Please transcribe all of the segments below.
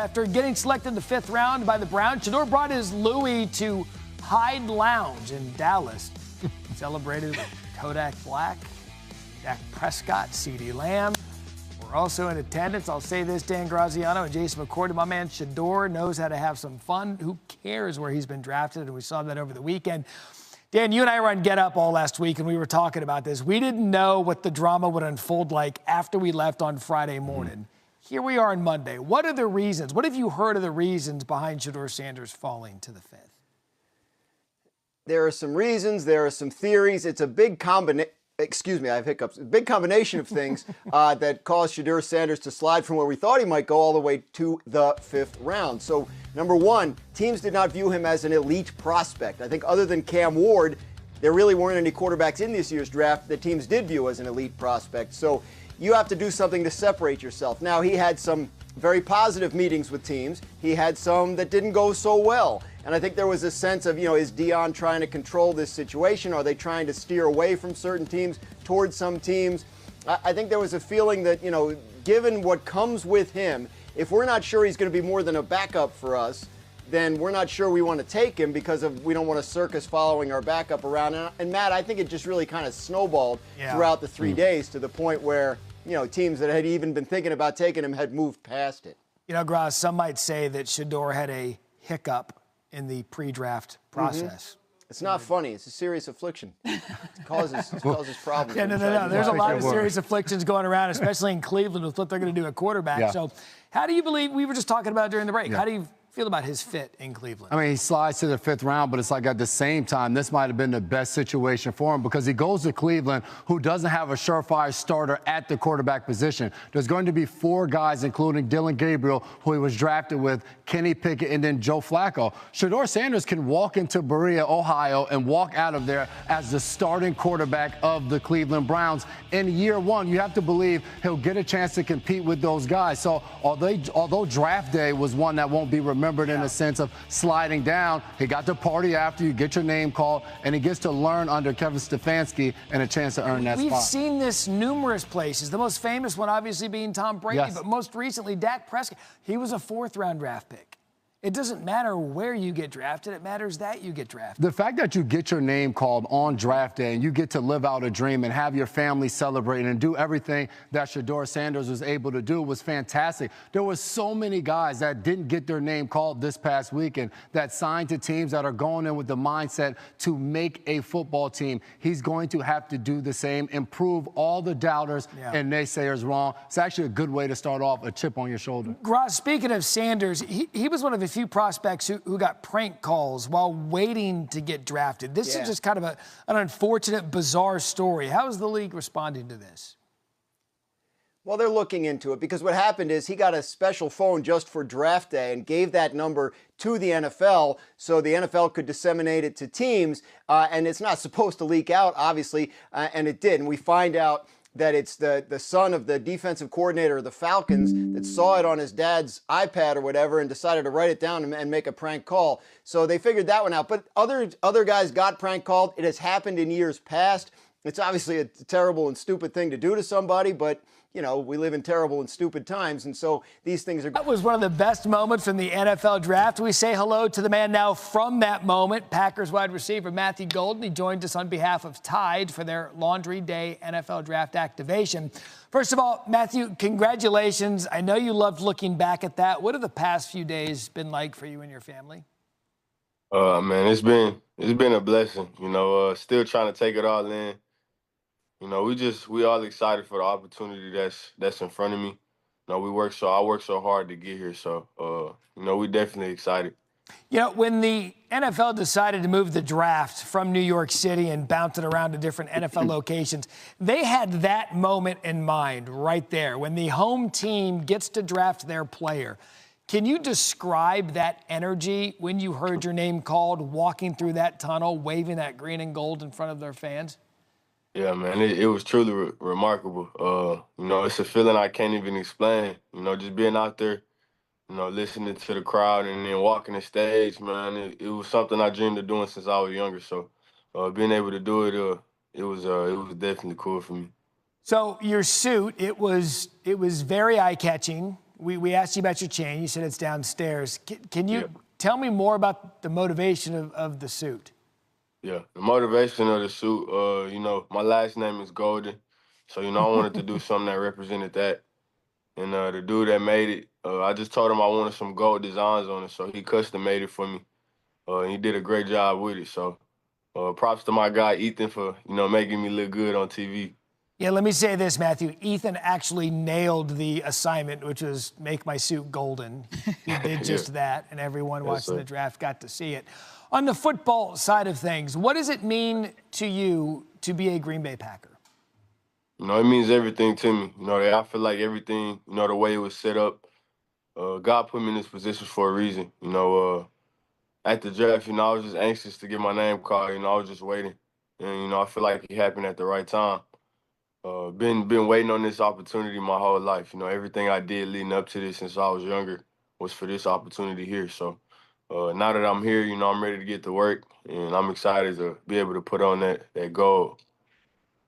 After getting selected in the 5th round by the Browns, Shedeur brought his Louis to Hyde Lounge in Dallas. Celebrated with Kodak Black, Dak Prescott, CeeDee Lamb. We're also in attendance. I'll say this, Dan Graziano and Jason McCourty, my man Shedeur knows how to have some fun. Who cares where he's been drafted? And we saw that over the weekend. Dan, you and I were on Get Up all last week, and we were talking about this. We didn't know what the drama would unfold like after we left on Friday morning. Here we are on Monday. What are the reasons? What have you heard of the reasons behind Shedeur Sanders falling to the 5th? There are some reasons. There are some theories. It's a big combination. Excuse me, I have hiccups. A big combination of things that caused Shedeur Sanders to slide from where we thought he might go all the way to the 5th round. So, number one, teams did not view him as an elite prospect. I think other than Cam Ward, there really weren't any quarterbacks in this year's draft that teams did view as an elite prospect. So you have to do something to separate yourself. Now, he had some very positive meetings with teams. He had some that didn't go so well. And I think there was a sense of, is Deion trying to control this situation? Are they trying to steer away from certain teams towards some teams? I think there was a feeling that, given what comes with him, if we're not sure he's going to be more than a backup for us, then we're not sure we want to take him because we don't want a circus following our backup around. And Matt, I think it just really kind of snowballed throughout the 3 days to the point where, teams that had even been thinking about taking him had moved past it. Graz, some might say that Shedeur had a hiccup in the pre-draft process. It's not funny. It's a serious affliction. It causes problems. Yeah, no. There's a lot of serious afflictions going around, especially in Cleveland with what they're going to do at quarterback. Yeah. So how do you believe, we were just talking about during the break, how do you feel about his fit in Cleveland? I mean, he slides to the 5th round, but it's like at the same time, this might have been the best situation for him because he goes to Cleveland, who doesn't have a surefire starter at the quarterback position. There's going to be 4 guys, including Dillon Gabriel, who he was drafted with, Kenny Pickett, and then Joe Flacco. Shedeur Sanders can walk into Berea, Ohio, and walk out of there as the starting quarterback of the Cleveland Browns. In year 1, you have to believe he'll get a chance to compete with those guys. So although draft day was one that won't be remembered in a sense of sliding down, he got to party after, you get your name called, and he gets to learn under Kevin Stefanski and a chance to earn that spot. We've seen this numerous places, the most famous one obviously being Tom Brady, but most recently Dak Prescott. He was a 4th round draft pick. It doesn't matter where you get drafted. It matters that you get drafted. The fact that you get your name called on draft day and you get to live out a dream and have your family celebrate and do everything that Shedeur Sanders was able to do was fantastic. There were so many guys that didn't get their name called this past weekend that signed to teams that are going in with the mindset to make a football team. He's going to have to do the same, improve all the doubters and naysayers wrong. It's actually a good way to start off, a chip on your shoulder. Graz, speaking of Sanders, he was one of the few prospects who got prank calls while waiting to get drafted. This is just kind of an unfortunate, bizarre story. How is the league responding to this? Well, they're looking into it because what happened is he got a special phone just for draft day and gave that number to the NFL so the NFL could disseminate it to teams. And it's not supposed to leak out, obviously, and it did. And we find out that it's the son of the defensive coordinator of the Falcons that saw it on his dad's iPad or whatever and decided to write it down and make a prank call. So they figured that one out. But other guys got prank called. It has happened in years past. It's obviously a terrible and stupid thing to do to somebody, but we live in terrible and stupid times, and so these things are... That was one of the best moments from the NFL draft. We say hello to the man now from that moment, Packers wide receiver Matthew Golden. He joined us on behalf of Tide for their Laundry Day NFL draft activation. First of all, Matthew, congratulations. I know you loved looking back at that. What have the past few days been like for you and your family? Man, it's been a blessing, still trying to take it all in. We all excited for the opportunity that's in front of me. I work so hard to get here. So, we definitely excited. When the NFL decided to move the draft from New York City and bounce it around to different NFL locations, they had that moment in mind right there when the home team gets to draft their player. Can you describe that energy when you heard your name called, walking through that tunnel, waving that green and gold in front of their fans? Yeah, man, it was truly remarkable. It's a feeling I can't even explain. Just being out there, listening to the crowd and then walking the stage, man, it was something I dreamed of doing since I was younger. So being able to do it, it was definitely cool for me. So your suit, it was very eye-catching. we asked you about your chain. You said it's downstairs. Can you tell me more about the motivation of the suit? Yeah, the motivation of the suit, you know, my last name is Golden. So, you know, I wanted to do something that represented that. And the dude that made it, I just told him I wanted some gold designs on it. So he custom made it for me. And he did a great job with it. So props to my guy, Ethan, for, you know, making me look good on TV. Yeah, let me say this, Matthew. Ethan actually nailed the assignment, which was make my suit golden. He did just that, and everyone watching the draft got to see it. On the football side of things, what does it mean to you to be a Green Bay Packer? You know, it means everything to me. You know, I feel like everything, you know, the way it was set up, God put me in this position for a reason. You know, at the draft, you know, I was just anxious to get my name called. You know, I was just waiting. And, you know, I feel like it happened at the right time. Been waiting on this opportunity my whole life. You know, everything I did leading up to this since I was younger was for this opportunity here. So now that I'm here, you know, I'm ready to get to work, and I'm excited to be able to put on that goal.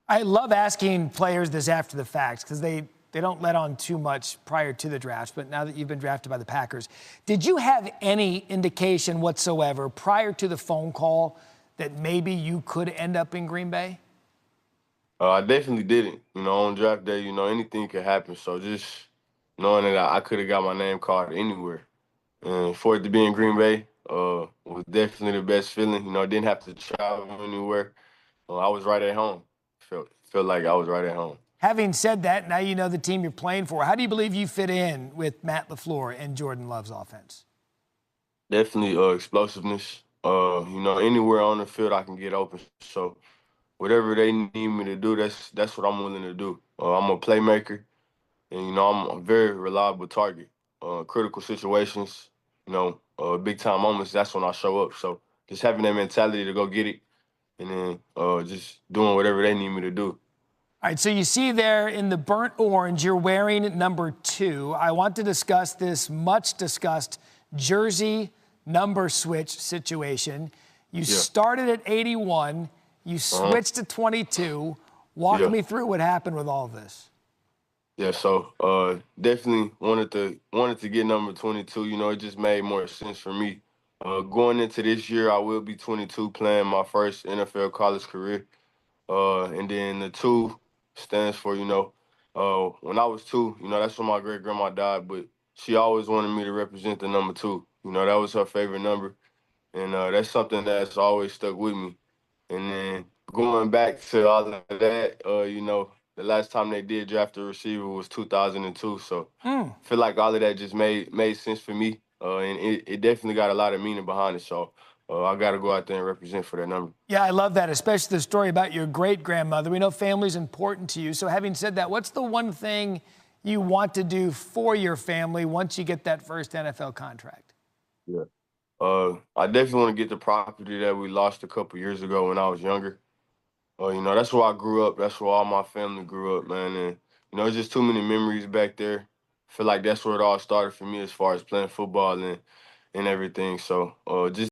I love asking players this after the fact because they don't let on too much prior to the draft, but now that you've been drafted by the Packers, did you have any indication whatsoever prior to the phone call that maybe you could end up in Green Bay? I definitely didn't. You know, on draft day, you know, anything could happen. So just knowing that I could have got my name called anywhere. And for it to be in Green Bay was definitely the best feeling. You know, I didn't have to travel anywhere. I was right at home. Felt like I was right at home. Having said that, now you know the team you're playing for. How do you believe you fit in with Matt LaFleur and Jordan Love's offense? Definitely explosiveness. You know, anywhere on the field I can get open. So whatever they need me to do, that's what I'm willing to do. I'm a playmaker, and, you know, I'm a very reliable target. Critical situations, you know, big-time moments, that's when I show up. So just having that mentality to go get it, and then just doing whatever they need me to do. All right, so you see there in the burnt orange, you're wearing number 2. I want to discuss this much-discussed jersey number switch situation. You started at 81. You switched to 22. Walk me through what happened with all of this. Yeah, so definitely wanted to get number 22. You know, it just made more sense for me. Going into this year, I will be 22, playing my first NFL college career. And then the 2 stands for, you know, when I was 2, you know, that's when my great-grandma died, but she always wanted me to represent the number 2. You know, that was her favorite number, and that's something that's always stuck with me. And then going back to all of that, you know, the last time they did draft a receiver was 2002. So I feel like all of that just made sense for me, and it definitely got a lot of meaning behind it. So I got to go out there and represent for that number. Yeah, I love that, especially the story about your great-grandmother. We know family's important to you. So having said that, what's the one thing you want to do for your family once you get that first NFL contract? Yeah. I definitely want to get the property that we lost a couple years ago when I was younger. You know, that's where I grew up. That's where all my family grew up, man. And, you know, it's just too many memories back there. I feel like that's where it all started for me as far as playing football and everything. So just